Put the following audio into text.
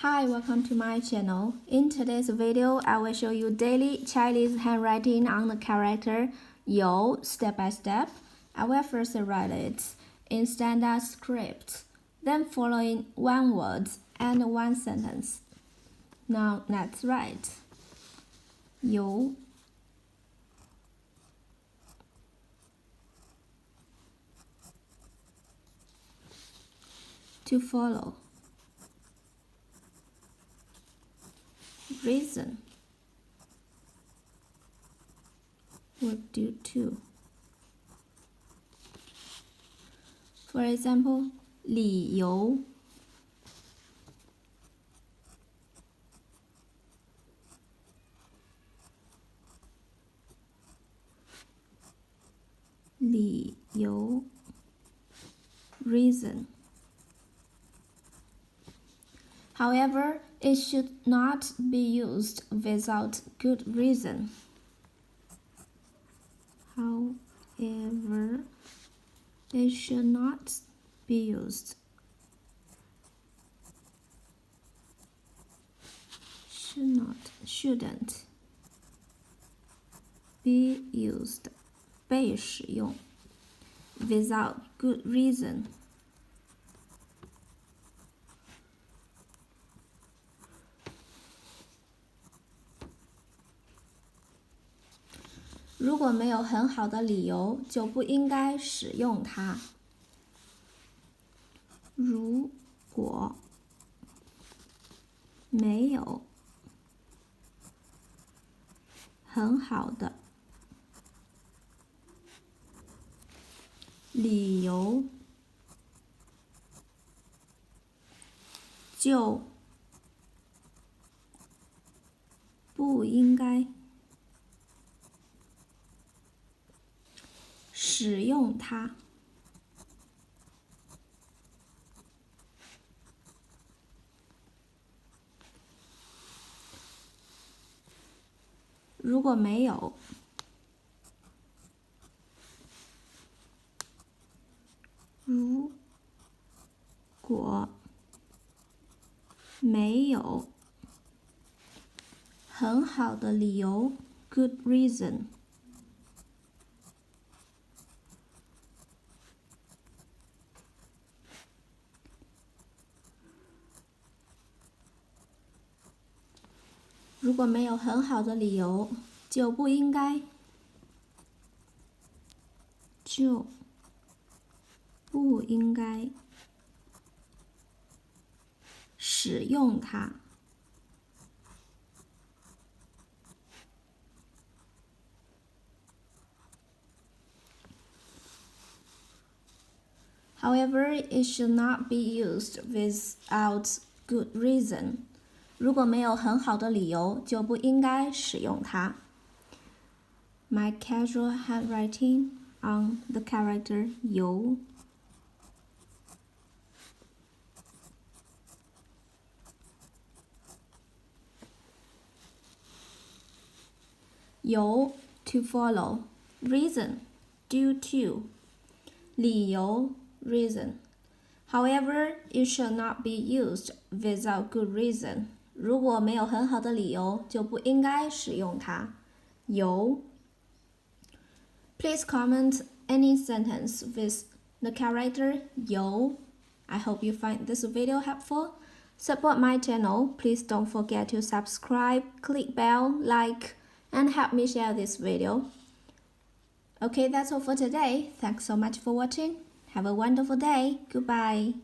Hi, welcome to my channel. In today's video, I will show you daily Chinese handwriting on the character you step by step. I will first write it in standard script, then following one word and one sentence. Now let's write. 有 to follow. Reason would do too. For example, 理由 理由 reason. However, it should not be used without good reason. However, it should not be used. Shouldn't be used. 被使用 without good reason. "如果没有很好的理由，就不应该使用它。如果没有很好的理由，就不应该使用它。如果没有，如果没有很好的理由 good reason. "如果没有很好的理由，就不应该使用它。However, it should not be used without good reason. 如果没有很好的理由，就不应该使用它。My casual handwriting on the character you. You to follow. Reason due to. 理由 reason. However, it should not be used without good reason. 如果没有很好的理由，就不应该使用它。有 Please comment any sentence with the character 有 I hope you find this video helpful. Support my channel. Please don't forget to subscribe, click bell, like, and help me share this video. Okay, that's all for today. Thanks so much for watching. Have a wonderful day. Goodbye.